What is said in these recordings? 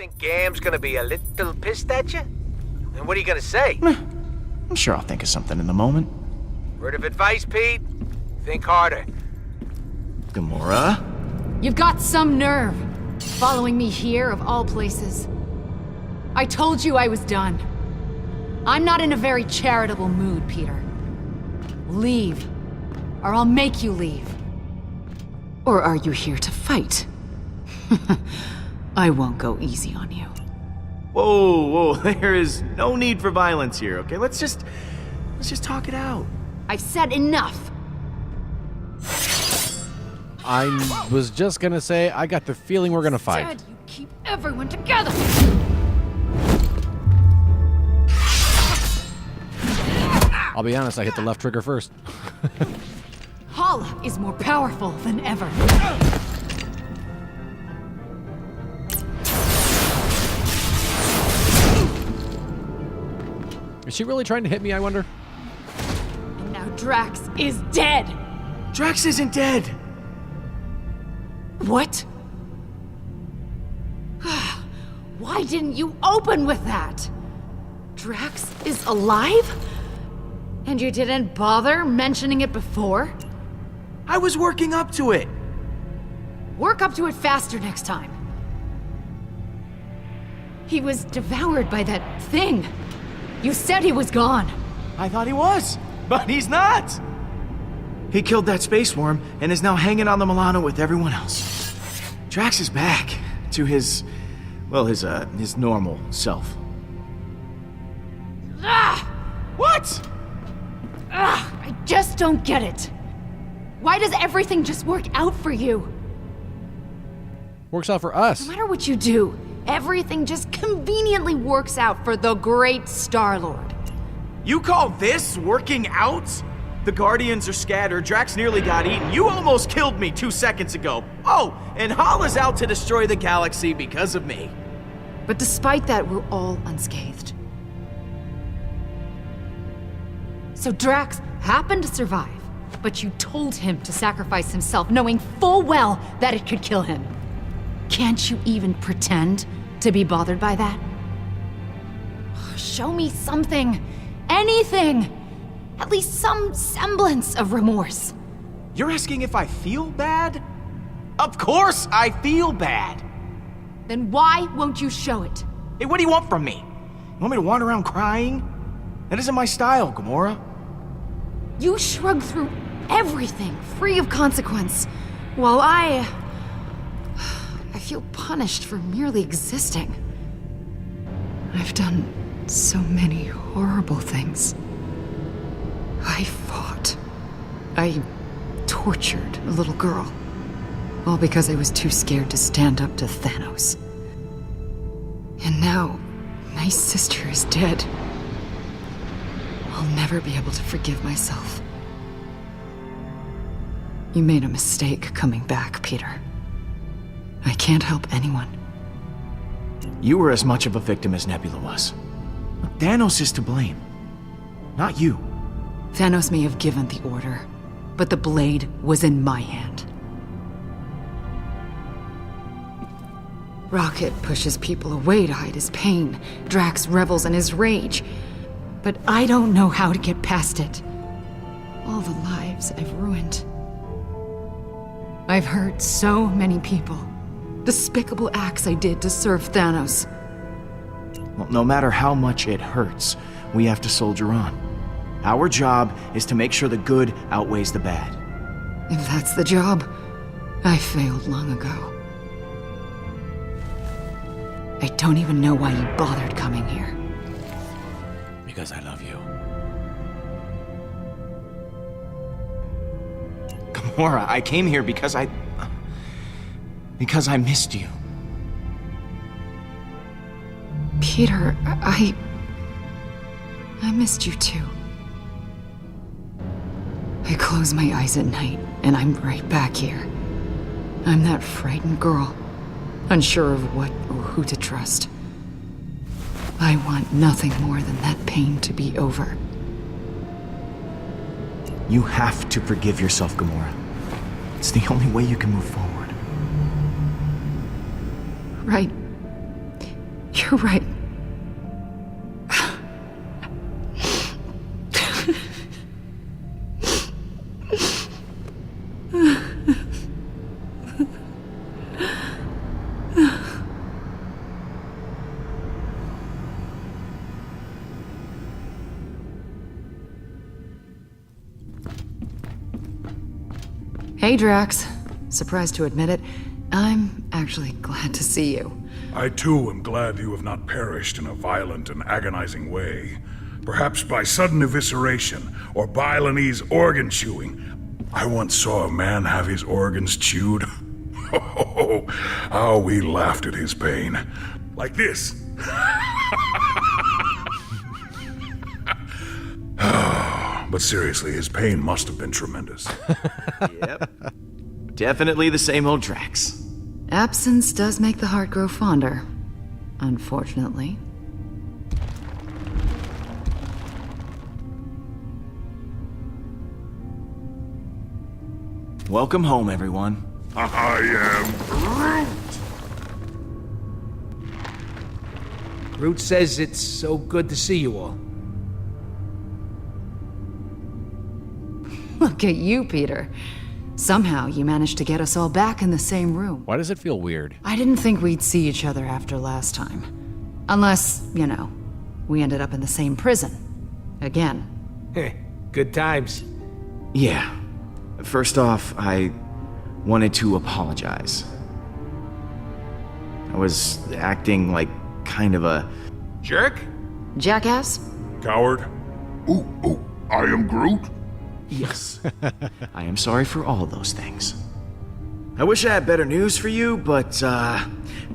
think Gam's gonna be a little pissed at you? And what are you gonna say? I'm sure I'll think of something in the moment. Word of advice, Pete? Think harder. Gamora? You've got some nerve. Following me here, of all places. I told you I was done. I'm not in a very charitable mood, Peter. Leave, or I'll make you leave. Or are you here to fight? I won't go easy on you. Whoa, there is no need for violence here, okay? Let's just talk it out. I've said enough. I was just gonna say, I got the feeling we're gonna fight. Said you keep everyone together. I'll be honest, I hit the left trigger first. Hala is more powerful than ever. Is she really trying to hit me, I wonder? And now Drax is dead. Drax isn't dead. What? Why didn't you open with that? Drax is alive? And you didn't bother mentioning it before? I was working up to it. Work up to it faster next time. He was devoured by that thing. You said he was gone. I thought he was, but he's not. He killed that space worm and is now hanging on the Milano with everyone else. Drax is back to his normal self. Ah! What? I just don't get it. Why does everything just work out for you? Works out for us. No matter what you do, everything just conveniently works out for the great Star-Lord. You call this working out? The Guardians are scattered, Drax nearly got eaten, you almost killed me 2 seconds ago. Oh, and Hala's out to destroy the galaxy because of me. But despite that, we're all unscathed. So Drax happened to survive, but you told him to sacrifice himself, knowing full well that it could kill him. Can't you even pretend to be bothered by that? Show me something, anything, at least some semblance of remorse. You're asking if I feel bad? Of course I feel bad. Then why won't you show it? Hey, what do you want from me? You want me to wander around crying? That isn't my style, Gamora. You shrug through everything, free of consequence, while I feel punished for merely existing. I've done so many horrible things. I fought. I tortured a little girl. All because I was too scared to stand up to Thanos. And now, my sister is dead. I'll never be able to forgive myself. You made a mistake coming back, Peter. I can't help anyone. You were as much of a victim as Nebula was. Thanos is to blame, not you. Thanos may have given the order, but the blade was in my hand. Rocket pushes people away to hide his pain. Drax revels in his rage. But I don't know how to get past it. All the lives I've ruined. I've hurt so many people. Despicable acts I did to serve Thanos. Well, no matter how much it hurts, we have to soldier on. Our job is to make sure the good outweighs the bad. If that's the job, I failed long ago. I don't even know why you bothered coming here. Because I love you. Gamora, I came here because I missed you. Peter, I missed you too. I close my eyes at night, and I'm right back here. I'm that frightened girl, unsure of what or who to trust. I want nothing more than that pain to be over. You have to forgive yourself, Gamora. It's the only way you can move forward. Right. You're right. Hey, Drax. Surprised to admit it, I'm actually glad to see you. I too am glad you have not perished in a violent and agonizing way. Perhaps by sudden evisceration or Balinese organ chewing. I once saw a man have his organs chewed. Oh, how we laughed at his pain. Like this. But seriously, his pain must have been tremendous. Yep. Definitely the same old Drax. Absence does make the heart grow fonder. Unfortunately. Welcome home, everyone. I am Groot. Groot says it's so good to see you all. Look at you, Peter. Somehow you managed to get us all back in the same room. Why does it feel weird? I didn't think we'd see each other after last time. Unless, you know, we ended up in the same prison. Again. Heh, good times. Yeah. First off, I wanted to apologize. I was acting like kind of a Jerk? Jackass? Coward. Ooh, I am Groot. yes. I am sorry for all those things. I wish I had better news for you, but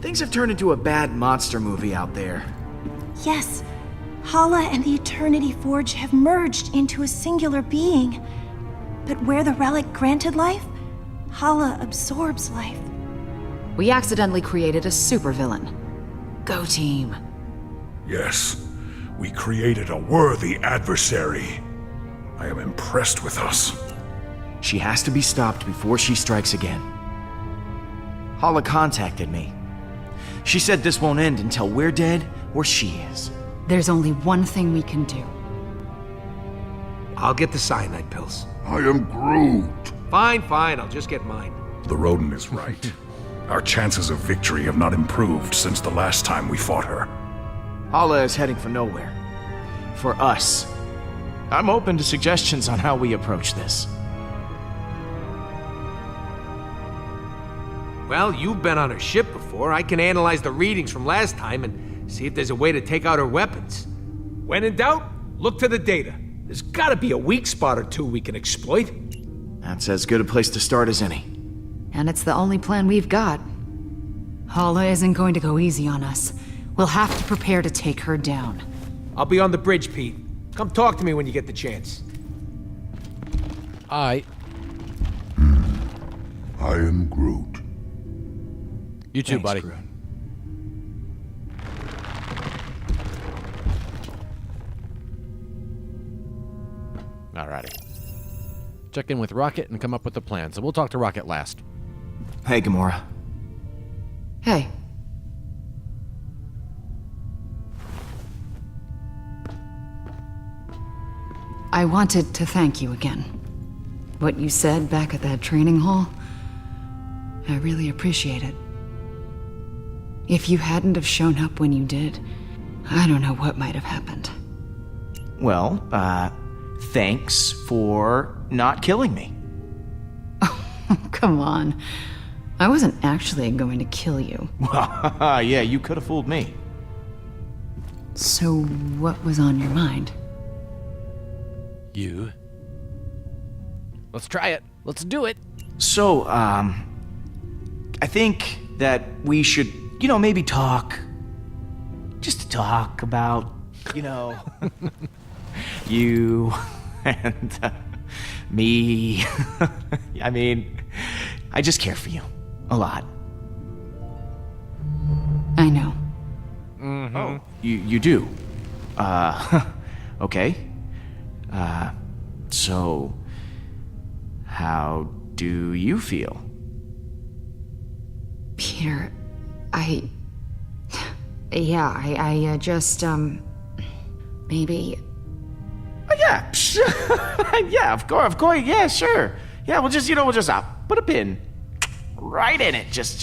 things have turned into a bad monster movie out there. Yes, Hala and the Eternity Forge have merged into a singular being. But where the relic granted life, Hala absorbs life. We accidentally created a supervillain. Go team. Yes, we created a worthy adversary. I am impressed with us. She has to be stopped before she strikes again. Hala contacted me. She said this won't end until we're dead or she is. There's only one thing we can do. I'll get the cyanide pills. I am Groot. Fine, I'll just get mine. The rodent is right. Our chances of victory have not improved since the last time we fought her. Hala is heading for nowhere. For us. I'm open to suggestions on how we approach this. Well, you've been on her ship before. I can analyze the readings from last time and see if there's a way to take out her weapons. When in doubt, look to the data. There's gotta be a weak spot or two we can exploit. That's as good a place to start as any. And it's the only plan we've got. Hala isn't going to go easy on us. We'll have to prepare to take her down. I'll be on the bridge, Pete. Come talk to me when you get the chance. I am Groot. You too, Thanks, buddy. Groot. Alrighty. Check in with Rocket and come up with a plan. So we'll talk to Rocket last. Hey, Gamora. Hey. I wanted to thank you again. What you said back at that training hall, I really appreciate it. If you hadn't have shown up when you did, I don't know what might have happened. Well, thanks for not killing me. Come on. I wasn't actually going to kill you. Yeah, you could have fooled me. So what was on your mind? You. Let's try it. Let's do it. So, I think that we should, maybe talk. Just to talk about, you and me. I mean, I just care for you. A lot. I know. Oh, you do? Okay. So, how do you feel? Peter, Yeah, I just, maybe... Oh, yeah, yeah, of course, yeah, sure. Yeah, we'll just put a pin right in it. Just,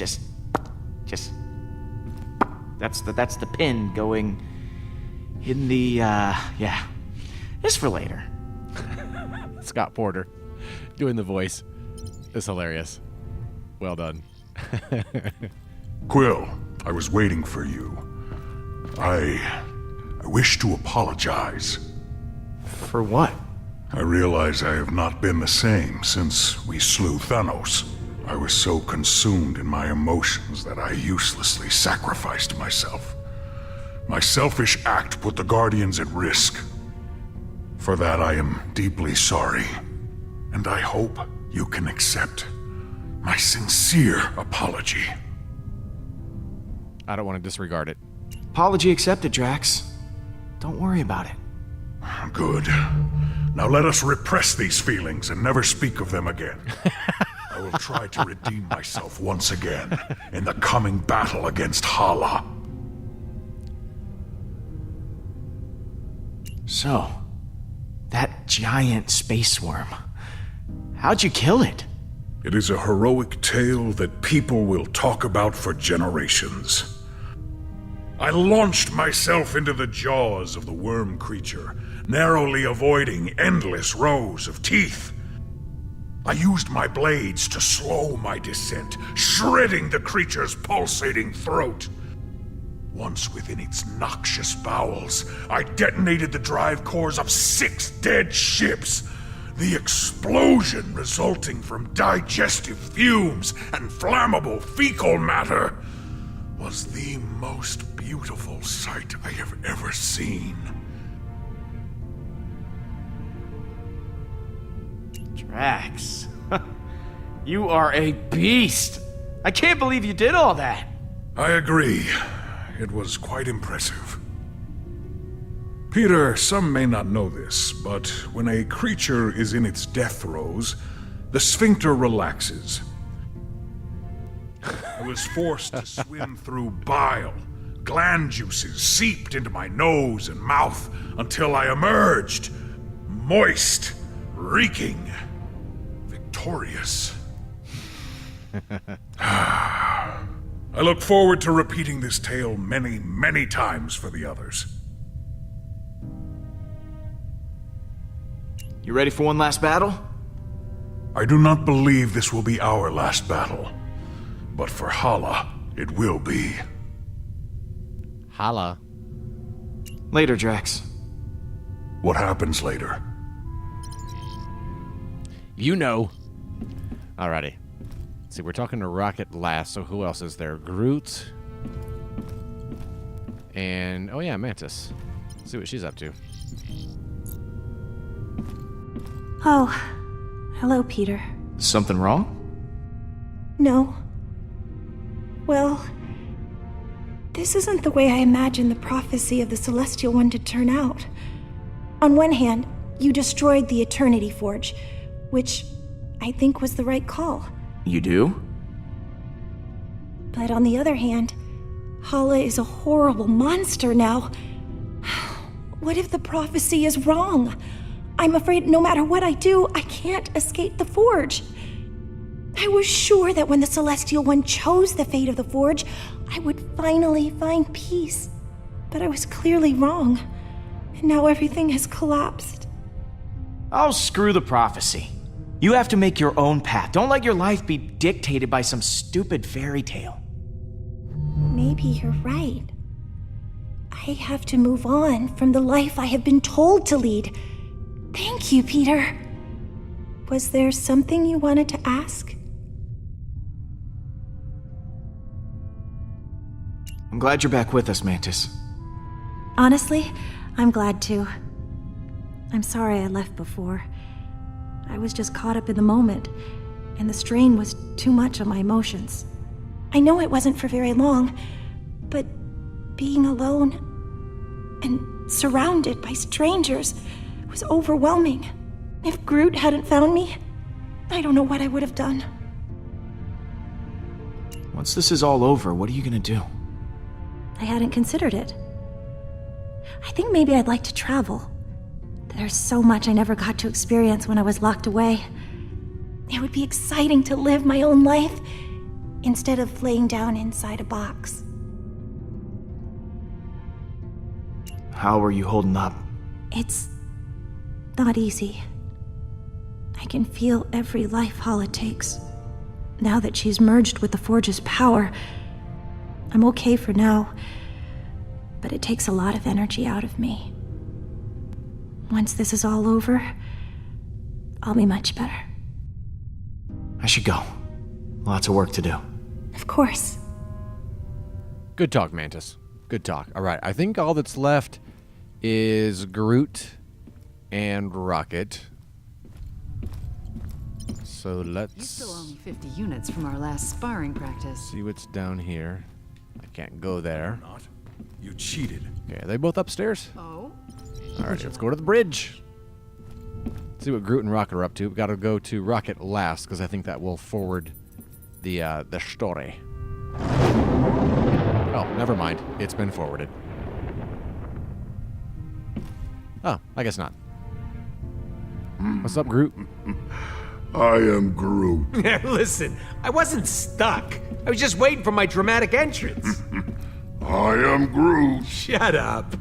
that's the pin going in the, yeah, just for later. Scott Porter doing the voice is hilarious. Well done. Quill, I was waiting for you. I wish to apologize. For what? I realize I have not been the same since we slew Thanos. I was so consumed in my emotions that I uselessly sacrificed myself. My selfish act put the Guardians at risk. For that I am deeply sorry, and I hope you can accept my sincere apology. I don't want to disregard it. Apology accepted, Drax. Don't worry about it. Good. Now let us repress these feelings and never speak of them again. I will try to redeem myself once again in the coming battle against Hala. So, that giant space worm. How'd you kill it? It is a heroic tale that people will talk about for generations. I launched myself into the jaws of the worm creature, narrowly avoiding endless rows of teeth. I used my blades to slow my descent, shredding the creature's pulsating throat. Once within its noxious bowels, I detonated the drive cores of 6 dead ships. The explosion resulting from digestive fumes and flammable fecal matter was the most beautiful sight I have ever seen. Drax, you are a beast. I can't believe you did all that. I agree. It was quite impressive. Peter, some may not know this, but when a creature is in its death throes, the sphincter relaxes. I was forced to swim through bile. Gland juices seeped into my nose and mouth until I emerged, moist, reeking, victorious. I look forward to repeating this tale many, many times for the others. You ready for one last battle? I do not believe this will be our last battle, but for Hala, it will be. Hala. Later, Drax. What happens later? You know. Alrighty. See, we're talking to Rocket last, so who else is there? Groot. And, oh yeah, Mantis. Let's see what she's up to. Oh, hello, Peter. Something wrong? No. Well, this isn't the way I imagined the prophecy of the Celestial One to turn out. On one hand, you destroyed the Eternity Forge, which I think was the right call. You do? But on the other hand, Hala is a horrible monster now. What if the prophecy is wrong? I'm afraid no matter what I do, I can't escape the Forge. I was sure that when the Celestial One chose the fate of the Forge, I would finally find peace. But I was clearly wrong. And now everything has collapsed. Oh, screw the prophecy. You have to make your own path. Don't let your life be dictated by some stupid fairy tale. Maybe you're right. I have to move on from the life I have been told to lead. Thank you, Peter. Was there something you wanted to ask? I'm glad you're back with us, Mantis. Honestly, I'm glad too. I'm sorry I left before. I was just caught up in the moment, and the strain was too much on my emotions. I know it wasn't for very long, but being alone and surrounded by strangers was overwhelming. If Groot hadn't found me, I don't know what I would have done. Once this is all over, what are you gonna do? I hadn't considered it. I think maybe I'd like to travel. There's so much I never got to experience when I was locked away. It would be exciting to live my own life instead of laying down inside a box. How are you holding up? It's not easy. I can feel every life Hala takes. Now that she's merged with the Forge's power, I'm okay for now, but it takes a lot of energy out of me. Once this is all over, I'll be much better. I should go. Lots of work to do. Of course. Good talk, Mantis. Good talk. All right, I think all that's left is Groot and Rocket. So You're let's still only 50 units from our last sparring practice. see what's down here. I can't go there. Not. You cheated. Okay, are they both upstairs? Oh? All right, let's go to the bridge. See what Groot and Rocket are up to. We got to go to Rocket last because I think that will forward the story. Oh, never mind. It's been forwarded. Oh, I guess not. What's up, Groot? I am Groot. Listen, I wasn't stuck. I was just waiting for my dramatic entrance. I am Groot. Shut up.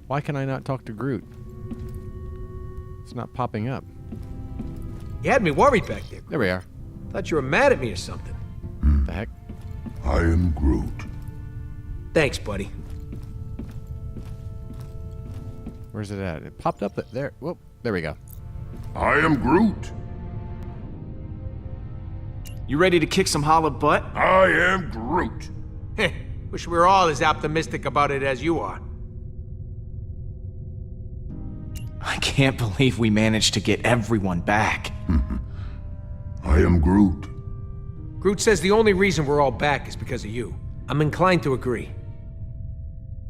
Why can I not talk to Groot? It's not popping up. You had me worried back there. There we are. Thought you were mad at me or something. The heck? I am Groot. Thanks, buddy. Where's it at? It popped up there. Whoop. There we go. I am Groot. You ready to kick some Hala butt? I am Groot. Heh, wish we were all as optimistic about it as you are. I can't believe we managed to get everyone back. I am Groot. Groot says the only reason we're all back is because of you. I'm inclined to agree.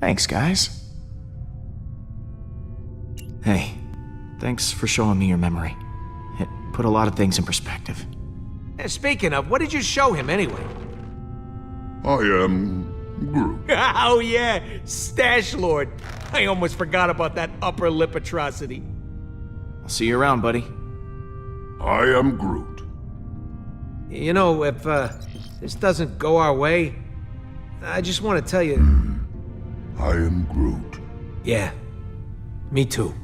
Thanks, guys. Hey, thanks for showing me your memory. It put a lot of things in perspective. Speaking of, what did you show him anyway? I am Groot. Oh yeah, Stash Lord. I almost forgot about that upper lip atrocity. I'll see you around, buddy. I am Groot. You know, if this doesn't go our way, I just want to tell you... I am Groot. Yeah, me too.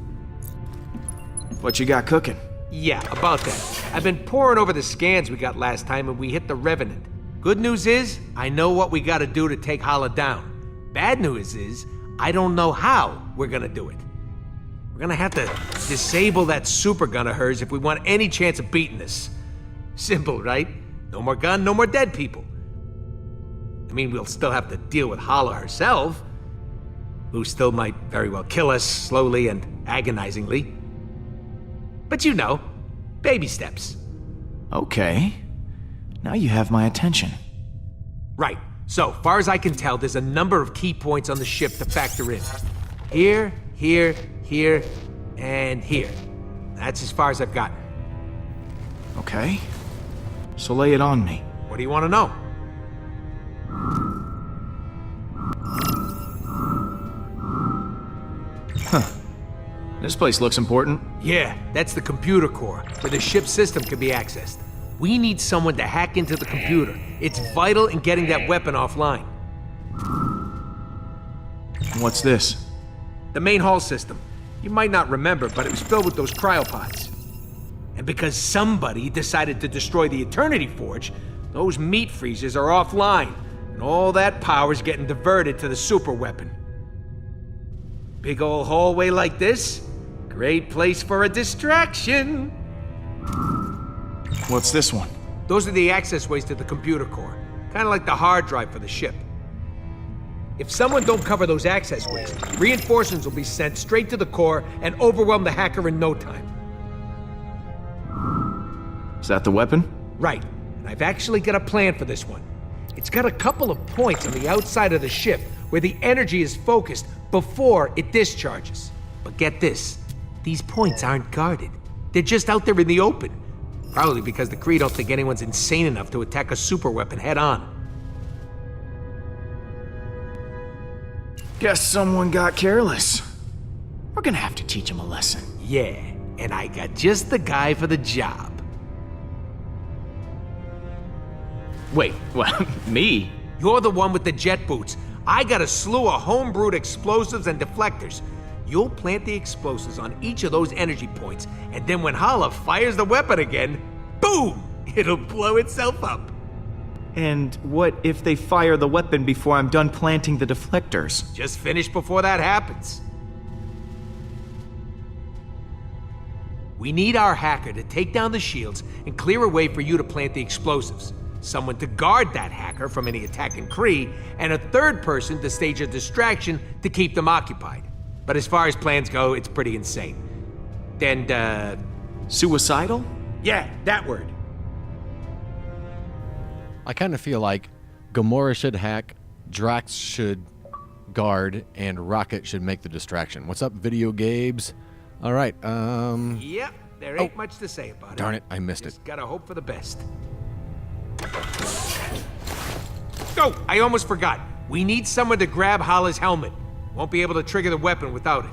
What you got cooking? Yeah, about that. I've been poring over the scans we got last time and we hit the Revenant. Good news is, I know what we gotta do to take Hala down. Bad news is, I don't know how we're gonna do it. We're gonna have to disable that super gun of hers if we want any chance of beating this. Simple, right? No more gun, no more dead people. I mean, we'll still have to deal with Hala herself, who still might very well kill us slowly and agonizingly. But you know, baby steps. Okay. Now you have my attention. Right. So, far as I can tell, there's a number of key points on the ship to factor in. Here, here, here, and here. That's as far as I've gotten. Okay. So lay it on me. What do you want to know? This place looks important. Yeah, that's the computer core, where the ship's system can be accessed. We need someone to hack into the computer. It's vital in getting that weapon offline. What's this? The main hull system. You might not remember, but it was filled with those cryopods. And because somebody decided to destroy the Eternity Forge, those meat freezers are offline, and all that power's getting diverted to the super weapon. Big old hallway like this, great place for a distraction. What's this one? Those are the access ways to the computer core, kind of like the hard drive for the ship. If someone don't cover those access ways, reinforcements will be sent straight to the core and overwhelm the hacker in no time. Is that the weapon? Right, and I've actually got a plan for this one. It's got a couple of points on the outside of the ship where the energy is focused before it discharges. But get this, these points aren't guarded. They're just out there in the open. Probably because the Kree don't think anyone's insane enough to attack a super weapon head on. Guess someone got careless. We're gonna have to teach him a lesson. Yeah, and I got just the guy for the job. Wait, what? Me? You're the one with the jet boots. I got a slew of homebrewed explosives and deflectors. You'll plant the explosives on each of those energy points, and then when Hala fires the weapon again, boom! It'll blow itself up. And what if they fire the weapon before I'm done planting the deflectors? Just finish before that happens. We need our hacker to take down the shields and clear a way for you to plant the explosives. Someone to guard that hacker from any attacking Kree, and a third person to stage a distraction to keep them occupied. But as far as plans go, it's pretty insane. And, Suicidal? yeah, that word. I kind of feel like Gamora should hack, Drax should guard, and Rocket should make the distraction. What's up, Video Gabes? All right, Yep, there ain't much to say about it. Darn it, I missed it. Just gotta hope for the best. Oh, I almost forgot. We need someone to grab Hala's helmet. Won't be able to trigger the weapon without it.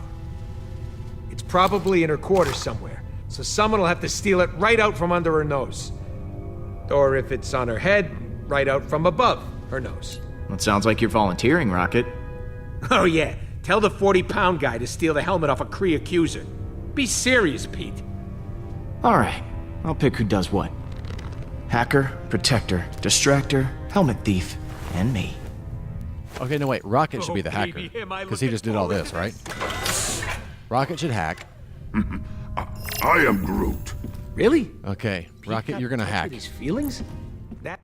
It's probably in her quarters somewhere, so someone will have to steal it right out from under her nose. Or if it's on her head, right out from above her nose. It sounds like you're volunteering, Rocket. Oh yeah, tell the 40-pound guy to steal the helmet off a Kree accuser. Be serious, Pete. All right, I'll pick who does what. Hacker, protector, distractor, helmet thief, and me. Okay, no, wait. Rocket should be the Oh, hacker. baby, am I Because he looking just did all forward this, to right? Rocket should hack. I am Groot. Really? Okay, Pete Rocket, got you're gonna in touch hack. with his feelings?